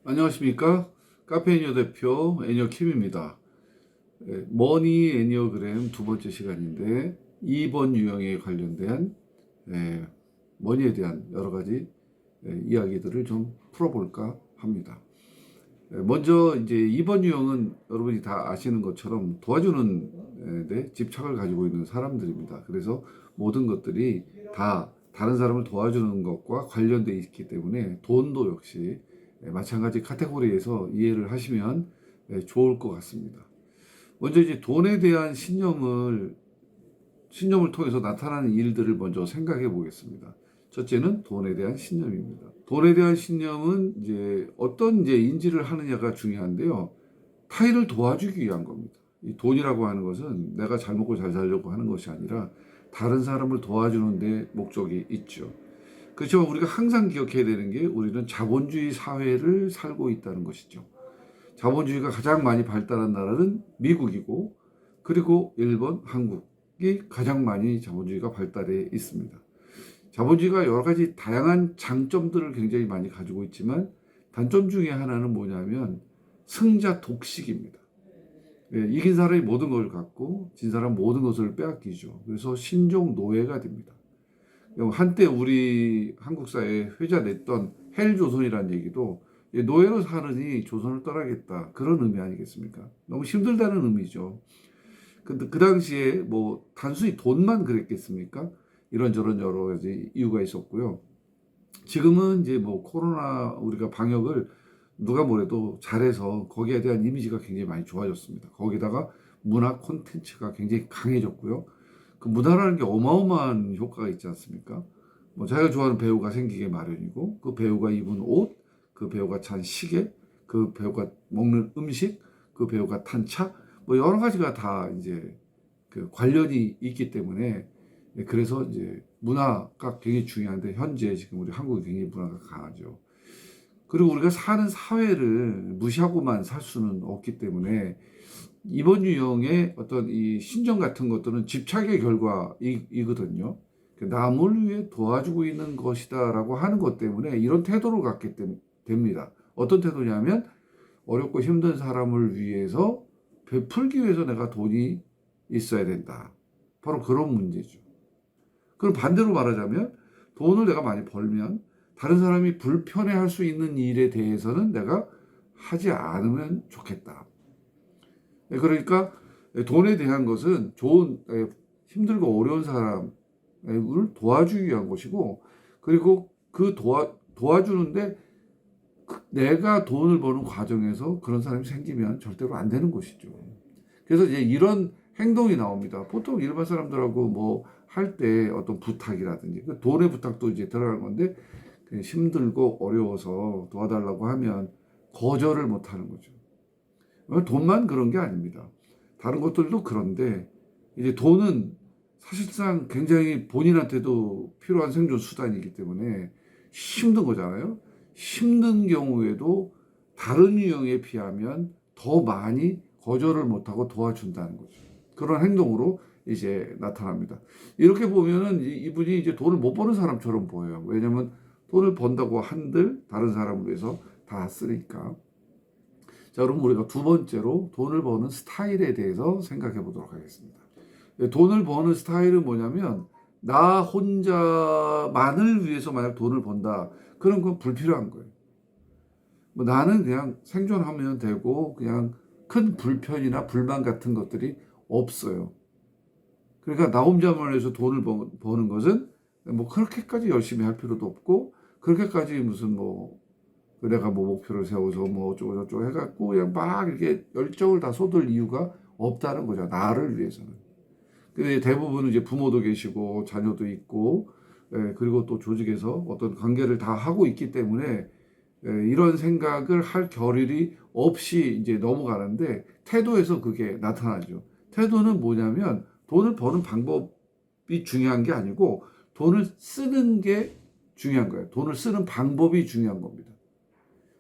안녕하십니까? 카페 애니어 대표 애니어 킴입니다. 머니 애니어그램 두 번째 시간인데 2번 유형에 관련된 머니에 대한 여러 가지 이야기들을 좀 풀어볼까 합니다. 먼저 이제 2번 유형은 여러분이 다 아시는 것처럼 도와주는 데 집착을 가지고 있는 사람들입니다. 그래서 모든 것들이 다 다른 사람을 도와주는 것과 관련되어 있기 때문에 돈도 역시 마찬가지 카테고리에서 이해를 하시면 좋을 것 같습니다. 먼저 이제 돈에 대한 신념을 통해서 나타나는 일들을 먼저 생각해 보겠습니다. 첫째는 돈에 대한 신념입니다. 돈에 대한 신념은 이제 어떤 인지를 하느냐가 중요한데요. 타인을 도와주기 위한 겁니다. 이 돈이라고 하는 것은 내가 잘 먹고 잘 살려고 하는 것이 아니라 다른 사람을 도와주는 데 목적이 있죠. 그렇지만 우리가 항상 기억해야 되는 게 우리는 자본주의 사회를 살고 있다는 것이죠. 자본주의가 가장 많이 발달한 나라는 미국이고, 그리고 일본, 한국이 가장 많이 자본주의가 발달해 있습니다. 자본주의가 여러 가지 다양한 장점들을 굉장히 많이 가지고 있지만 단점 중에 하나는 뭐냐면 승자 독식입니다. 이긴 사람이 모든 것을 갖고 진 사람 모든 것을 빼앗기죠. 그래서 신종 노예가 됩니다. 한때 우리 한국 사회에 회자됐던 헬조선이라는 얘기도 노예로 사느니 조선을 떠나겠다, 그런 의미 아니겠습니까? 너무 힘들다는 의미죠. 근데 그 당시에 뭐 단순히 돈만 그랬겠습니까? 이런저런 여러 가지 이유가 있었고요. 지금은 이제 뭐 코로나 우리가 방역을 누가 뭐래도 잘해서 거기에 대한 이미지가 굉장히 많이 좋아졌습니다. 거기다가 문화 콘텐츠가 굉장히 강해졌고요. 그 문화라는 게 어마어마한 효과가 있지 않습니까? 뭐 자기가 좋아하는 배우가 생기게 마련이고, 그 배우가 입은 옷, 그 배우가 찬 시계, 그 배우가 먹는 음식, 그 배우가 탄 차, 뭐 여러 가지가 다 이제 그 관련이 있기 때문에, 그래서 이제 문화가 굉장히 중요한데 현재 지금 우리 한국이 굉장히 문화가 강하죠. 그리고 우리가 사는 사회를 무시하고만 살 수는 없기 때문에 이번 유형의 어떤 이 신정 같은 것들은 집착의 결과이거든요. 남을 위해 도와주고 있는 것이다라고 하는 것 때문에 이런 태도를 갖게 됩니다. 어떤 태도냐면 어렵고 힘든 사람을 위해서 베풀기 위해서 내가 돈이 있어야 된다. 바로 그런 문제죠. 그럼 반대로 말하자면 돈을 내가 많이 벌면 다른 사람이 불편해할 수 있는 일에 대해서는 내가 하지 않으면 좋겠다. 그러니까 돈에 대한 것은 좋은, 힘들고 어려운 사람을 도와주기 위한 것이고, 그리고 그 도와주는데 내가 돈을 버는 과정에서 그런 사람이 생기면 절대로 안 되는 것이죠. 그래서 이제 이런 행동이 나옵니다. 보통 일반 사람들하고 뭐 할 때 어떤 부탁이라든지 그 돈의 부탁도 이제 들어가는 건데, 힘들고 어려워서 도와달라고 하면 거절을 못 하는 거죠. 돈만 그런 게 아닙니다. 다른 것들도 그런데 이제 돈은 사실상 굉장히 본인한테도 필요한 생존 수단이기 때문에 힘든 거잖아요. 힘든 경우에도 다른 유형에 비하면 더 많이 거절을 못하고 도와준다는 거죠. 그런 행동으로 이제 나타납니다. 이렇게 보면은 이분이 이제 돈을 못 버는 사람처럼 보여요. 왜냐면 돈을 번다고 한들 다른 사람을 위해서 다 쓰니까. 자, 그럼 우리가 두 번째로 돈을 버는 스타일에 대해서 생각해 보도록 하겠습니다. 돈을 버는 스타일은 뭐냐면 나 혼자만을 위해서 만약 돈을 번다, 그런 건 불필요한 거예요. 뭐 나는 그냥 생존하면 되고 그냥 큰 불편이나 불만 같은 것들이 없어요. 그러니까 나 혼자만 해서 돈을 버는 것은 뭐 그렇게까지 열심히 할 필요도 없고, 그렇게까지 무슨 뭐 내가 뭐 목표를 세워서 뭐 어쩌고저쩌고 해갖고 그냥 막 이렇게 열정을 다 쏟을 이유가 없다는 거죠. 나를 위해서는. 근데 대부분은 이제 부모도 계시고 자녀도 있고, 그리고 또 조직에서 어떤 관계를 다 하고 있기 때문에 이런 생각을 할 겨를이 없이 이제 넘어가는데, 태도에서 그게 나타나죠. 태도는 뭐냐면 돈을 버는 방법이 중요한 게 아니고 돈을 쓰는 게 중요한 거예요. 돈을 쓰는 방법이 중요한 겁니다.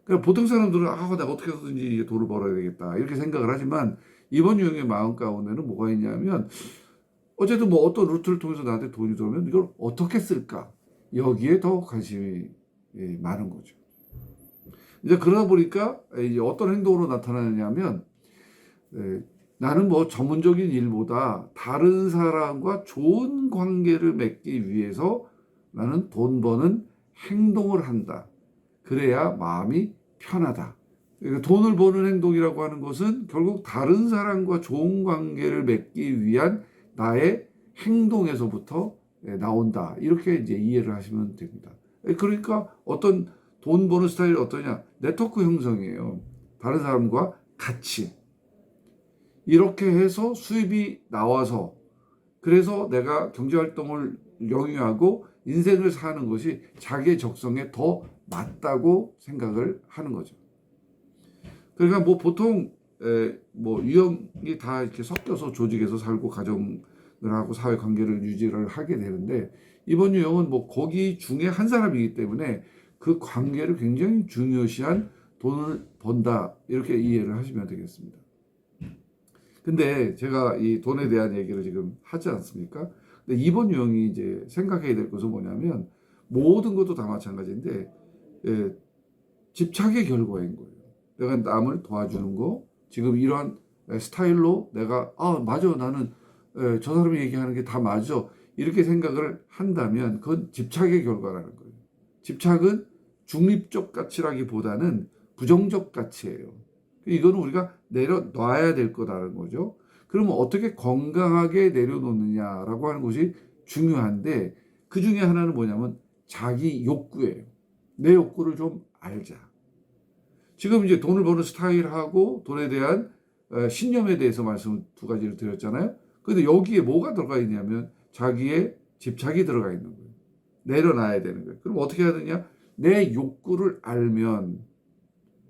그러니까 보통 사람들은 내가 어떻게 해서든지 돈을 벌어야 되겠다 이렇게 생각을 하지만, 이번 유형의 마음 가운데는 뭐가 있냐면 어쨌든 뭐 어떤 루트를 통해서 나한테 돈이 들어오면 이걸 어떻게 쓸까, 여기에 더 관심이 많은 거죠. 이제 그러다 보니까 이제 어떤 행동으로 나타나느냐면 나는 뭐 전문적인 일보다 다른 사람과 좋은 관계를 맺기 위해서 나는 돈 버는 행동을 한다. 그래야 마음이 편하다. 그러니까 돈을 버는 행동이라고 하는 것은 결국 다른 사람과 좋은 관계를 맺기 위한 나의 행동에서부터 나온다. 이렇게 이제 이해를 하시면 됩니다. 그러니까 어떤 돈 버는 스타일이 어떠냐? 네트워크 형성이에요. 다른 사람과 같이. 이렇게 해서 수입이 나와서 그래서 내가 경제활동을 영위하고 인생을 사는 것이 자기의 적성에 더 맞다고 생각을 하는 거죠. 그러니까 뭐 보통 뭐 유형이 다 이렇게 섞여서 조직에서 살고 가정을 하고 사회 관계를 유지를 하게 되는데 이번 유형은 뭐 거기 중에 한 사람이기 때문에 그 관계를 굉장히 중요시한 돈을 번다 이렇게 이해를 하시면 되겠습니다. 근데 제가 이 돈에 대한 얘기를 지금 하지 않습니까? 근데 이번 유형이 이제 생각해야 될 것은 뭐냐면 모든 것도 다 마찬가지인데 집착의 결과인 거예요. 내가 남을 도와주는 거 지금 이러한 스타일로 내가 맞아 나는 저 사람이 얘기하는 게 다 맞아 이렇게 생각을 한다면 그건 집착의 결과라는 거예요. 집착은 중립적 가치라기보다는 부정적 가치예요. 이거는 우리가 내려놔야 될 거다라는 거죠. 그러면 어떻게 건강하게 내려놓느냐라고 하는 것이 중요한데 그 중에 하나는 뭐냐면 자기 욕구예요. 내 욕구를 좀 알자. 지금 이제 돈을 버는 스타일하고 돈에 대한 신념에 대해서 말씀 두 가지를 드렸잖아요. 근데 여기에 뭐가 들어가 있냐면 자기의 집착이 들어가 있는 거예요. 내려놔야 되는 거예요. 그럼 어떻게 해야 되냐? 내 욕구를 알면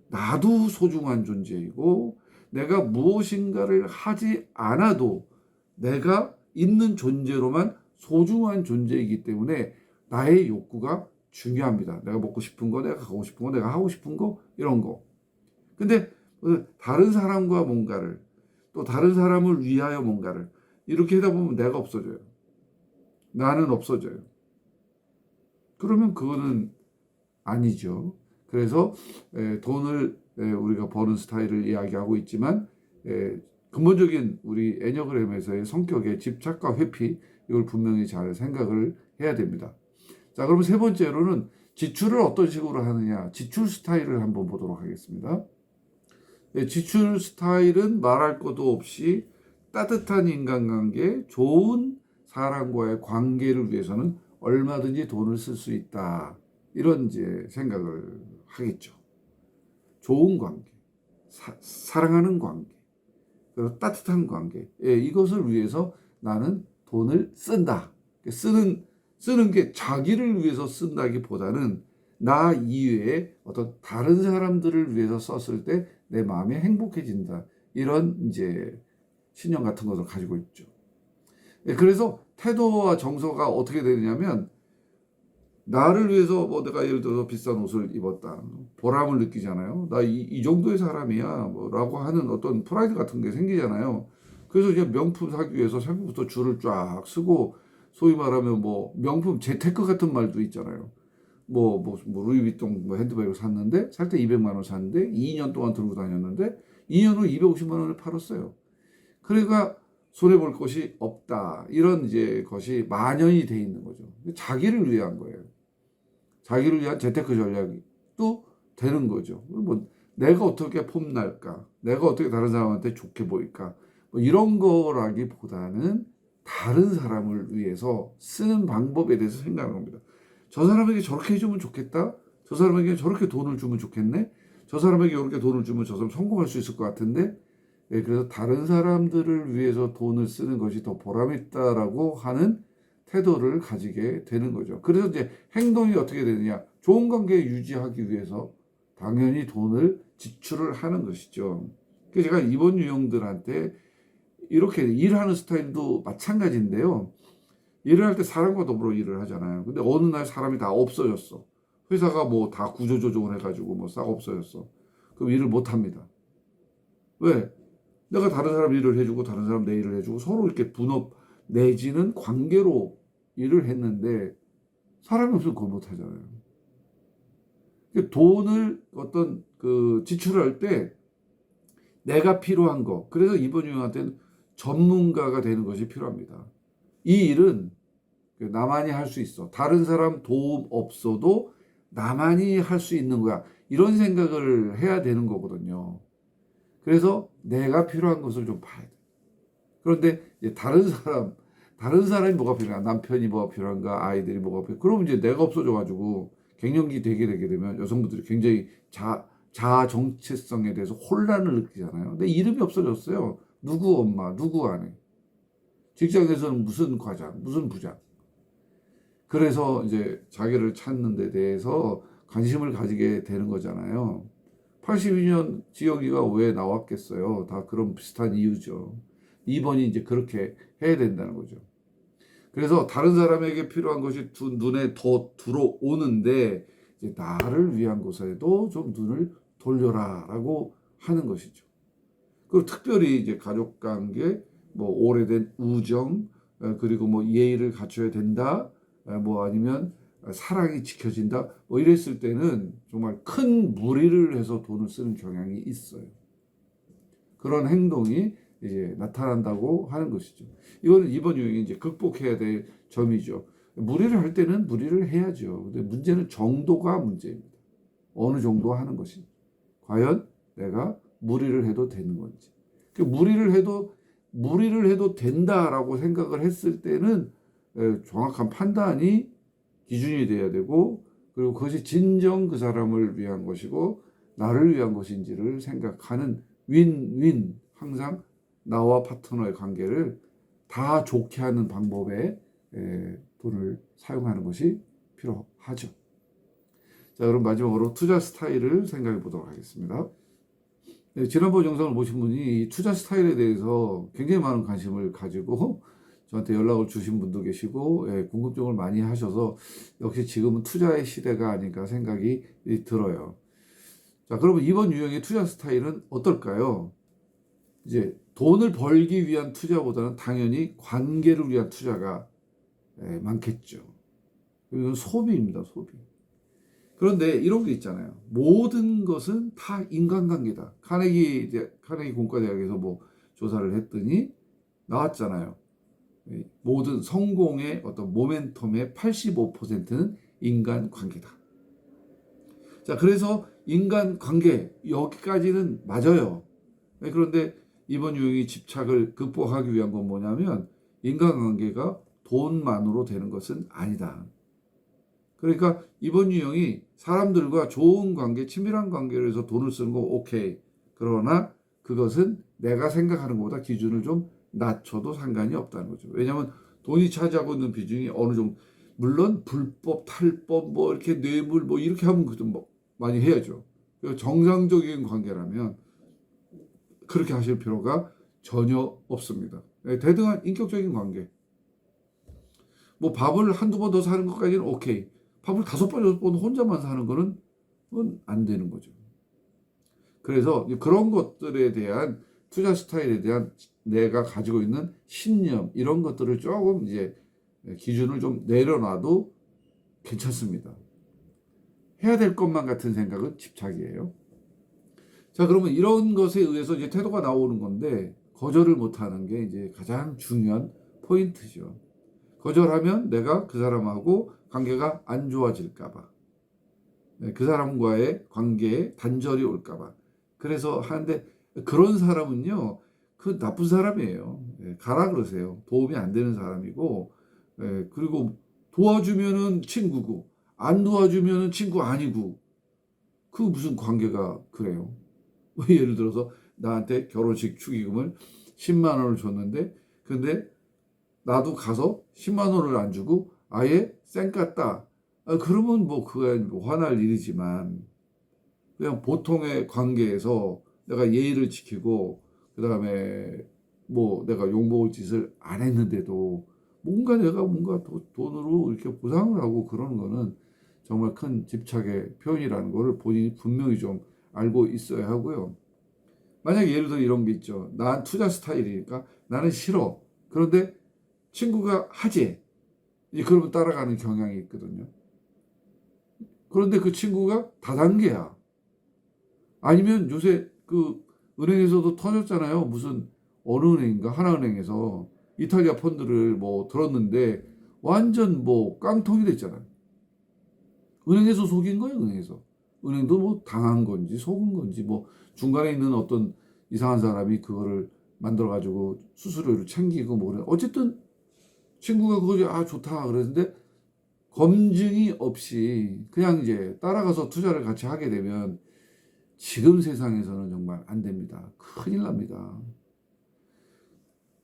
나도 소중한 존재이고 내가 무엇인가를 하지 않아도 내가 있는 존재로만 소중한 존재이기 때문에 나의 욕구가 중요합니다. 내가 먹고 싶은 거, 내가 가고 싶은 거, 내가 하고 싶은 거 이런 거. 근데 다른 사람과 뭔가를 또 다른 사람을 위하여 뭔가를 이렇게 하다 보면 내가 없어져요. 나는 없어져요. 그러면 그거는 아니죠. 그래서 돈을 우리가 버는 스타일을 이야기하고 있지만 근본적인 우리 애니어그램에서의 성격의 집착과 회피 이걸 분명히 잘 생각을 해야 됩니다. 자, 그럼 세 번째로는 지출을 어떤 식으로 하느냐 지출 스타일을 한번 보도록 하겠습니다. 지출 스타일은 말할 것도 없이 따뜻한 인간관계, 좋은 사람과의 관계를 위해서는 얼마든지 돈을 쓸 수 있다. 이런 이제 생각을 하겠죠. 좋은 관계, 사랑하는 관계, 그리고 따뜻한 관계. 이것을 위해서 나는 돈을 쓴다. 쓰는 게 자기를 위해서 쓴다기보다는 나 이외에 어떤 다른 사람들을 위해서 썼을 때 내 마음이 행복해진다. 이런 이제 신념 같은 것을 가지고 있죠. 그래서 태도와 정서가 어떻게 되느냐면 나를 위해서 뭐 내가 예를 들어서 비싼 옷을 입었다. 보람을 느끼잖아요. 나 이 정도의 사람이야. 뭐라고 하는 어떤 프라이드 같은 게 생기잖아요. 그래서 이제 명품 사기 위해서 새벽부터 줄을 쫙 쓰고 소위 말하면 뭐 명품 재테크 같은 말도 있잖아요. 뭐 루이비통 뭐 핸드백을 샀는데 살 때 200만 원 샀는데 2년 동안 들고 다녔는데 2년 후 250만 원을 팔았어요. 그러니까 손해 볼 것이 없다. 이런 이제 것이 만연이 돼 있는 거죠. 자기를 위한 거예요. 자기를 위한 재테크 전략도 되는 거죠. 뭐 내가 어떻게 폼날까? 내가 어떻게 다른 사람한테 좋게 보일까? 뭐 이런 거라기보다는 다른 사람을 위해서 쓰는 방법에 대해서 생각하는 겁니다. 저 사람에게 저렇게 해주면 좋겠다. 저 사람에게 저렇게 돈을 주면 좋겠네. 저 사람에게 이렇게 돈을 주면 저 사람 성공할 수 있을 것 같은데. 그래서 다른 사람들을 위해서 돈을 쓰는 것이 더 보람있다라고 하는 태도를 가지게 되는 거죠. 그래서 이제 행동이 어떻게 되느냐. 좋은 관계 유지하기 위해서 당연히 돈을 지출을 하는 것이죠. 그래서 제가 이번 유형들한테 이렇게 일하는 스타일도 마찬가지인데요. 일을 할 때 사람과 더불어 일을 하잖아요. 근데 어느 날 사람이 다 없어졌어. 회사가 뭐 다 구조조정을 해가지고 뭐 싹 없어졌어. 그럼 일을 못 합니다. 왜? 내가 다른 사람 일을 해주고 다른 사람 내 일을 해주고 서로 이렇게 분업 내지는 관계로 일을 했는데 사람이 없으면 그걸 못 하잖아요. 돈을 어떤 그 지출할 때 내가 필요한 거. 그래서 이번 유형한테는 전문가가 되는 것이 필요합니다. 이 일은 나만이 할 수 있어. 다른 사람 도움 없어도 나만이 할 수 있는 거야. 이런 생각을 해야 되는 거거든요. 그래서 내가 필요한 것을 좀 봐야 돼. 그런데 이제 다른 사람이 뭐가 필요한가? 남편이 뭐가 필요한가? 아이들이 뭐가 필요한가? 그러면 이제 내가 없어져가지고 갱년기 되게 되면 여성분들이 굉장히 자아 정체성에 대해서 혼란을 느끼잖아요. 근데 이름이 없어졌어요. 누구 엄마, 누구 아내. 직장에서는 무슨 과장, 무슨 부장. 그래서 이제 자기를 찾는 데 대해서 관심을 가지게 되는 거잖아요. 82년 지역이가 왜 나왔겠어요? 다 그런 비슷한 이유죠. 2번이 이제 그렇게 해야 된다는 거죠. 그래서 다른 사람에게 필요한 것이 눈에 더 들어오는데 이제 나를 위한 것에도 좀 눈을 돌려라라고 하는 것이죠. 그리고 특별히 이제 가족 관계, 뭐 오래된 우정, 그리고 뭐 예의를 갖춰야 된다, 뭐 아니면 사랑이 지켜진다, 뭐 이랬을 때는 정말 큰 무리를 해서 돈을 쓰는 경향이 있어요. 그런 행동이 이제 나타난다고 하는 것이죠. 이거는 이번 유형이 이제 극복해야 될 점이죠. 무리를 할 때는 무리를 해야죠. 근데 문제는 정도가 문제입니다. 어느 정도 하는 것이. 과연 내가 무리를 해도 되는 건지. 무리를 해도 된다라고 생각을 했을 때는 정확한 판단이 기준이 돼야 되고, 그리고 그것이 진정 그 사람을 위한 것이고 나를 위한 것인지를 생각하는 윈윈, 항상 나와 파트너의 관계를 다 좋게 하는 방법에 돈을 사용하는 것이 필요하죠. 자, 그럼 마지막으로 투자 스타일을 생각해 보도록 하겠습니다. 네, 지난번 영상을 보신 분이 이 투자 스타일에 대해서 굉장히 많은 관심을 가지고 저한테 연락을 주신 분도 계시고, 궁금증을 많이 하셔서 역시 지금은 투자의 시대가 아닌가 생각이 들어요. 자, 그러면 이번 유형의 투자 스타일은 어떨까요? 이제 돈을 벌기 위한 투자보다는 당연히 관계를 위한 투자가 많겠죠. 이건 소비입니다, 소비. 그런데 이런 게 있잖아요. 모든 것은 다 인간관계다. 카네기 공과대학에서 뭐 조사를 했더니 나왔잖아요. 모든 성공의 어떤 모멘텀의 85%는 인간관계다. 자, 그래서 인간관계 여기까지는 맞아요. 그런데 이번 유형이 집착을 극복하기 위한 건 뭐냐면 인간관계가 돈만으로 되는 것은 아니다. 그러니까 이번 유형이 사람들과 좋은 관계, 친밀한 관계를 해서 돈을 쓰는 거 오케이. 그러나 그것은 내가 생각하는 것보다 기준을 좀 낮춰도 상관이 없다는 거죠. 왜냐하면 돈이 차지하고 있는 비중이 어느 정도, 물론 불법, 탈법, 뭐 이렇게 뇌물 뭐 이렇게 하면 뭐 많이 해야죠. 정상적인 관계라면 그렇게 하실 필요가 전혀 없습니다. 대등한 인격적인 관계. 뭐 밥을 한두 번 더 사는 것까지는 오케이. 밥을 5번, 6번 혼자만 사는 거는 그건 안 되는 거죠. 그래서 그런 것들에 대한 투자 스타일에 대한 내가 가지고 있는 신념, 이런 것들을 조금 이제 기준을 좀 내려놔도 괜찮습니다. 해야 될 것만 같은 생각은 집착이에요. 자, 그러면 이런 것에 의해서 이제 태도가 나오는 건데, 거절을 못하는 게 이제 가장 중요한 포인트죠. 거절하면 내가 그 사람하고 관계가 안 좋아질까봐, 그 사람과의 관계에 단절이 올까봐. 그래서 하는데 그런 사람은요, 그 나쁜 사람이에요. 가라 그러세요. 도움이 안 되는 사람이고, 그리고 도와주면은 친구고, 안 도와주면은 친구 아니고, 그 무슨 관계가 그래요? 예를 들어서 나한테 결혼식 축의금을 10만 원을 줬는데, 근데 나도 가서 10만 원을 안 주고 아예 쌩 깠다. 그러면 뭐 그건 뭐 화날 일이지만, 그냥 보통의 관계에서 내가 예의를 지키고 그다음에 뭐 내가 욕먹을 짓을 안 했는데도 내가 돈으로 이렇게 보상을 하고 그러는 거는 정말 큰 집착의 표현이라는 거를 본인이 분명히 좀 알고 있어야 하고요. 만약에 예를 들어 이런 게 있죠. 난 투자 스타일이니까 나는 싫어. 그런데 친구가 하지. 그러면 따라가는 경향이 있거든요. 그런데 그 친구가 다단계야. 아니면 요새 그 은행에서도 터졌잖아요. 무슨 어느 은행인가 하나은행에서 이탈리아 펀드를 뭐 들었는데 완전 뭐 깡통이 됐잖아요. 은행에서 속인 거예요, 은행에서. 은행도 뭐 당한 건지 속은 건지 뭐 중간에 있는 어떤 이상한 사람이 그거를 만들어 가지고 수수료를 챙기고 뭐 그래. 어쨌든 친구가 그거 좋다 그랬는데 검증이 없이 그냥 이제 따라가서 투자를 같이 하게 되면 지금 세상에서는 정말 안 됩니다. 큰일 납니다.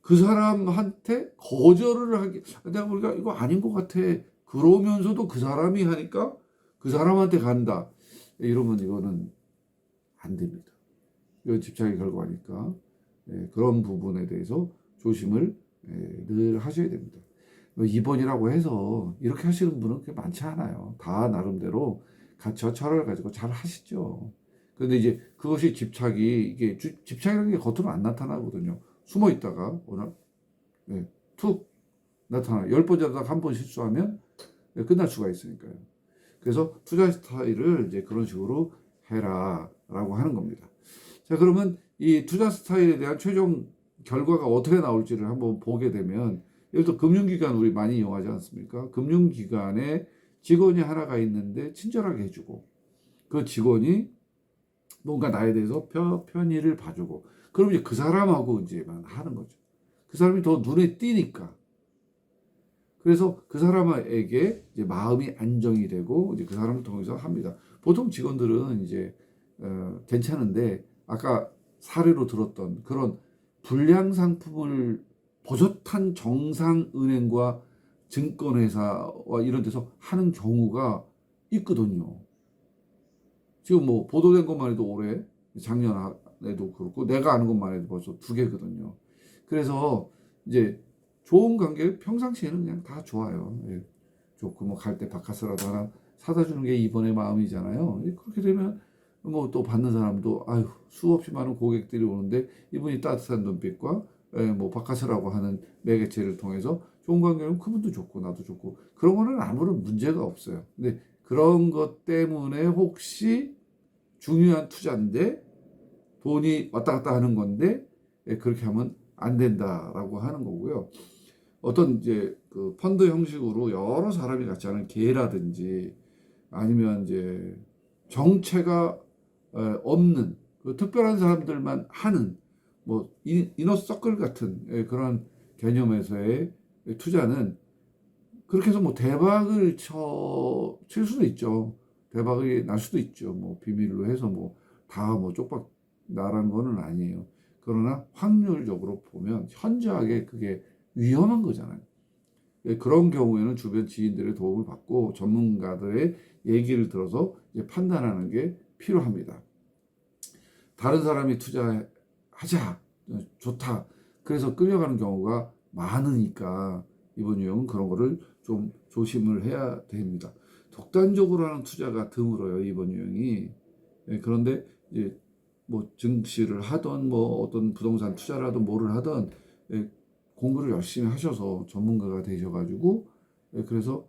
그 사람한테 거절을 하기, 내가 우리가 이거 아닌 것 같아. 그러면서도 그 사람이 하니까 그 사람한테 간다. 이러면 이거는 안 됩니다. 이건 집착의 결과니까. 그런 부분에 대해서 조심을 늘 하셔야 됩니다. 2번이라고 해서 이렇게 하시는 분은 그렇게 많지 않아요. 다 나름대로 가치와 철학을 가지고 잘 하시죠. 그런데 이제 그것이 집착이, 이게 집착이라는 게 겉으로 안 나타나거든요. 숨어 있다가 오늘 툭 나타나. 10번 자다가 한 번 실수하면 끝날 수가 있으니까요. 그래서 투자 스타일을 이제 그런 식으로 해라라고 하는 겁니다. 자, 그러면 이 투자 스타일에 대한 최종 결과가 어떻게 나올지를 한번 보게 되면, 예를 들어 금융기관 우리 많이 이용하지 않습니까? 금융기관에 직원이 하나가 있는데 친절하게 해주고, 그 직원이 뭔가 나에 대해서 편의를 봐주고, 그럼 이제 그 사람하고 이제만 하는 거죠. 그 사람이 더 눈에 띄니까. 그래서 그 사람에게 이제 마음이 안정이 되고 이제 그 사람을 통해서 합니다. 보통 직원들은 이제 괜찮은데, 아까 사례로 들었던 그런 불량 상품을 버젓한 정상은행과 증권회사와 이런 데서 하는 경우가 있거든요. 지금 뭐 보도된 것만 해도 올해, 작년에도 그렇고 내가 아는 것만 해도 벌써 2개거든요. 그래서 이제 좋은 관계, 평상시에는 그냥 다 좋아요. 좋고 뭐 갈 때 바카스라도 하나 사다 주는 게 이번의 마음이잖아요. 그렇게 되면 뭐 또 받는 사람도 아유, 수없이 많은 고객들이 오는데 이분이 따뜻한 눈빛과 뭐 바카스라고 하는 매개체를 통해서 좋은 관계는 그분도 좋고 나도 좋고 그런 거는 아무런 문제가 없어요. 근데 그런 것 때문에 혹시 중요한 투자인데 돈이 왔다 갔다 하는 건데 그렇게 하면 안 된다라고 하는 거고요. 어떤 이제 그 펀드 형식으로 여러 사람이 같이 하는 계라든지 아니면 이제 정체가 없는 그 특별한 사람들만 하는 뭐 이너 서클 같은 그런 개념에서의 투자는 그렇게 해서 뭐 대박을 칠 수도 있죠. 대박이 날 수도 있죠. 뭐 비밀로 해서 뭐 다 뭐 쪽박 나라는 거는 아니에요. 그러나 확률적으로 보면 현저하게 그게 위험한 거잖아요. 그런 경우에는 주변 지인들의 도움을 받고 전문가들의 얘기를 들어서 이제 판단하는 게 필요합니다. 다른 사람이 투자하자, 좋다. 그래서 끌려가는 경우가 많으니까 이번 유형은 그런 거를 좀 조심을 해야 됩니다. 독단적으로 하는 투자가 드물어요, 이번 유형이. 그런데 이제 뭐 증시를 하던 뭐 어떤 부동산 투자를 하던 뭐를 하던 공부를 열심히 하셔서 전문가가 되셔가지고 그래서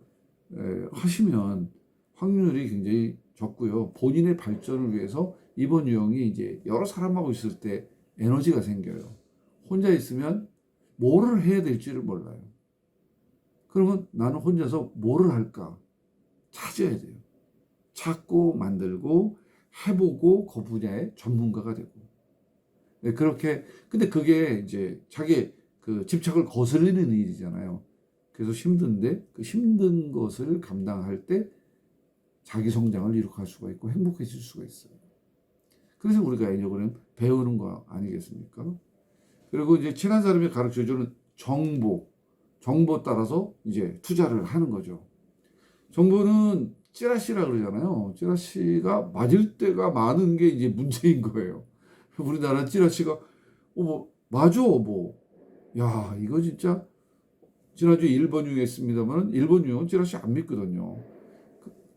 하시면 확률이 굉장히 적고요. 본인의 발전을 위해서 이번 유형이 이제 여러 사람하고 있을 때 에너지가 생겨요. 혼자 있으면 뭐를 해야 될지를 몰라요. 그러면 나는 혼자서 뭐를 할까? 찾아야 돼요. 찾고 만들고 해보고 그 분야의 전문가가 되고. 그렇게, 근데 그게 이제 자기 그 집착을 거스르는 일이잖아요. 그래서 힘든데 그 힘든 것을 감당할 때 자기 성장을 이룩할 수가 있고 행복해질 수가 있어요. 그래서 우리가 애니어그램 배우는 거 아니겠습니까? 그리고 이제 친한 사람이 가르쳐주는 정보 따라서 이제 투자를 하는 거죠. 정보는 찌라시라 그러잖아요. 찌라시가 맞을 때가 많은 게 이제 문제인 거예요. 우리나라 찌라시가 뭐 맞아 뭐. 야, 이거 진짜 지난주에 1번 유형했습니다만 1번 유형은 찌라시 안 믿거든요.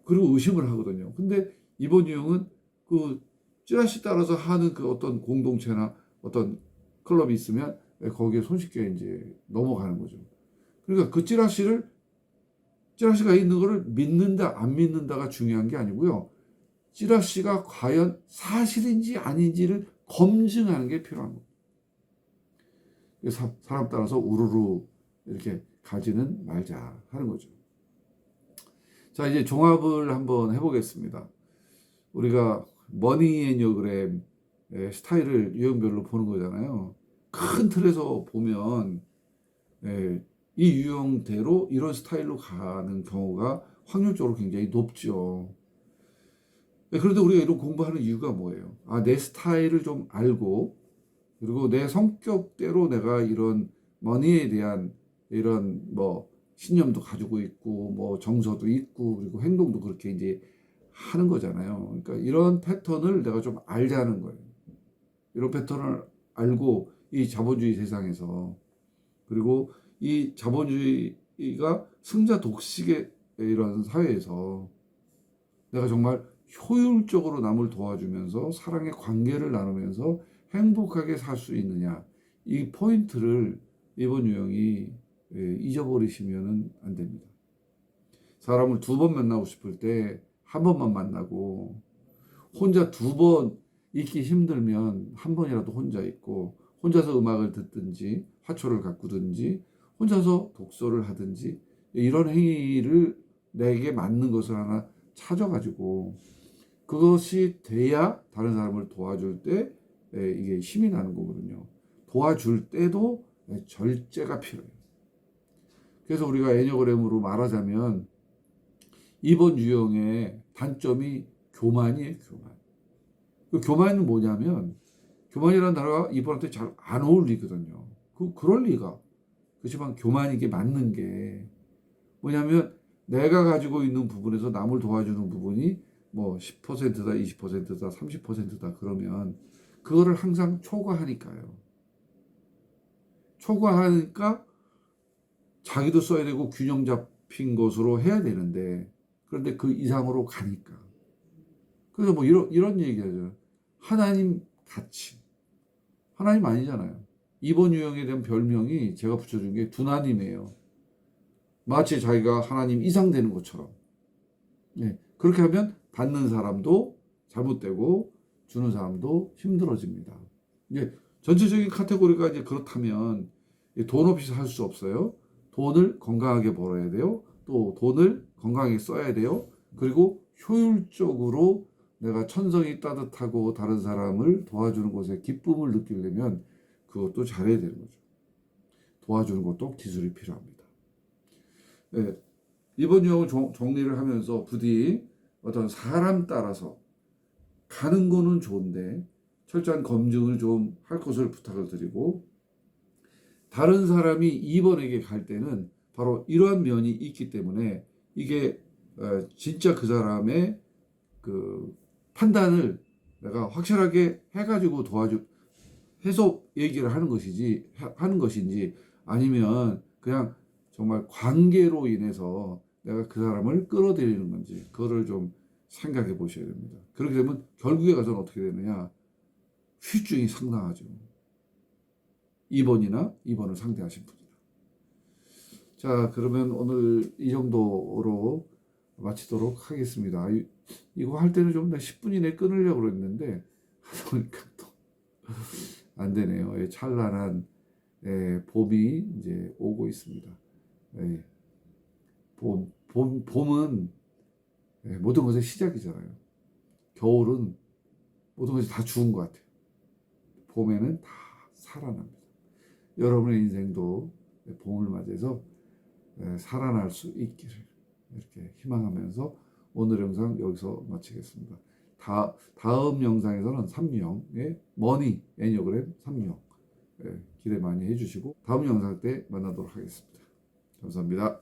그리고 의심을 하거든요. 근데 이번 유형은 그 찌라시 따라서 하는 그 어떤 공동체나 어떤 클럽이 있으면 거기에 손쉽게 이제 넘어가는 거죠. 그러니까 그 찌라시를 찌라시가 있는 거를 믿는다 안 믿는다가 중요한 게 아니고요. 찌라시가 과연 사실인지 아닌지를 검증하는 게 필요한 겁니다. 사람 따라서 우르르 이렇게 가지는 말자 하는 거죠. 자, 이제 종합을 한번 해보겠습니다. 우리가 머니 애니어그램 스타일을 유형별로 보는 거잖아요. 큰 틀에서 보면 이 유형대로 이런 스타일로 가는 경우가 확률적으로 굉장히 높죠. 그런데 우리가 이런 공부하는 이유가 뭐예요? 내 스타일을 좀 알고, 그리고 내 성격대로 내가 이런 머니에 대한 이런 뭐 신념도 가지고 있고, 뭐 정서도 있고, 그리고 행동도 그렇게 이제 하는 거잖아요. 그러니까 이런 패턴을 내가 좀 알자는 거예요. 이런 패턴을 알고 이 자본주의 세상에서, 그리고 이 자본주의가 승자 독식의 이런 사회에서 내가 정말 효율적으로 남을 도와주면서 사랑의 관계를 나누면서 행복하게 살 수 있느냐, 이 포인트를 이번 유형이 잊어버리시면 안 됩니다. 사람을 2번 만나고 싶을 때 1번만 만나고, 혼자 2번 있기 힘들면 1번이라도 혼자 있고, 혼자서 음악을 듣든지 화초를 가꾸든지 혼자서 독서를 하든지, 이런 행위를 내게 맞는 것을 하나 찾아가지고 그것이 돼야 다른 사람을 도와줄 때 이게 힘이 나는 거거든요. 도와줄 때도 절제가 필요해요. 그래서 우리가 애니어그램으로 말하자면 이번 유형의 단점이 교만이에요. 교만. 그 교만은 뭐냐면, 교만이라는 단어가 이번한테 잘 안 어울리거든요. 그럴 리가. 그렇지만 교만이 게 맞는 게 뭐냐면, 내가 가지고 있는 부분에서 남을 도와주는 부분이 뭐 10%다, 20%다, 30%다 그러면 그거를 항상 초과하니까요. 초과하니까 자기도 써야 되고 균형 잡힌 것으로 해야 되는데, 그런데 그 이상으로 가니까. 그래서 뭐 이런 얘기하죠. 하나님 같이. 하나님 아니잖아요. 이번 유형에 대한 별명이 제가 붙여준 게 두나님이에요. 마치 자기가 하나님 이상 되는 것처럼. 그렇게 하면 받는 사람도 잘못되고 주는 사람도 힘들어집니다. 전체적인 카테고리가 이제 그렇다면 돈 없이 살 수 없어요. 돈을 건강하게 벌어야 돼요. 또 돈을 건강하게 써야 돼요. 그리고 효율적으로 내가 천성이 따뜻하고 다른 사람을 도와주는 것에 기쁨을 느끼려면 그것도 잘해야 되는 거죠. 도와주는 것도 기술이 필요합니다. 이번 유형을 정리를 하면서 부디 어떤 사람 따라서 가는 거는 좋은데 철저한 검증을 좀 할 것을 부탁을 드리고, 다른 사람이 2번에게 갈 때는 바로 이러한 면이 있기 때문에 이게 진짜 그 사람의 그 판단을 내가 확실하게 해가지고 해서 얘기를 하는 것인지 아니면 그냥 정말 관계로 인해서 내가 그 사람을 끌어들이는 건지, 그거를 좀 생각해 보셔야 됩니다. 그렇게 되면 결국에 가서는 어떻게 되느냐, 후유증이 상당하죠. 2번을 상대하신 분이다. 자, 그러면 오늘 이 정도로 마치도록 하겠습니다. 이거 할 때는 좀 10분 이내에 끊으려고 그랬는데 하다 보니까 또 안 되네요. 찬란한 봄이 이제 오고 있습니다. 봄은 모든 것의 시작이잖아요. 겨울은 모든 것이 다 죽은 것 같아요. 봄에는 다 살아납니다. 여러분의 인생도 봄을 맞이해서 살아날 수 있기를 이렇게 희망하면서 오늘 영상 여기서 마치겠습니다. 다음 영상에서는 3유형의 머니 애니어그램 3유형 기대 많이 해주시고 다음 영상 때 만나도록 하겠습니다. 감사합니다.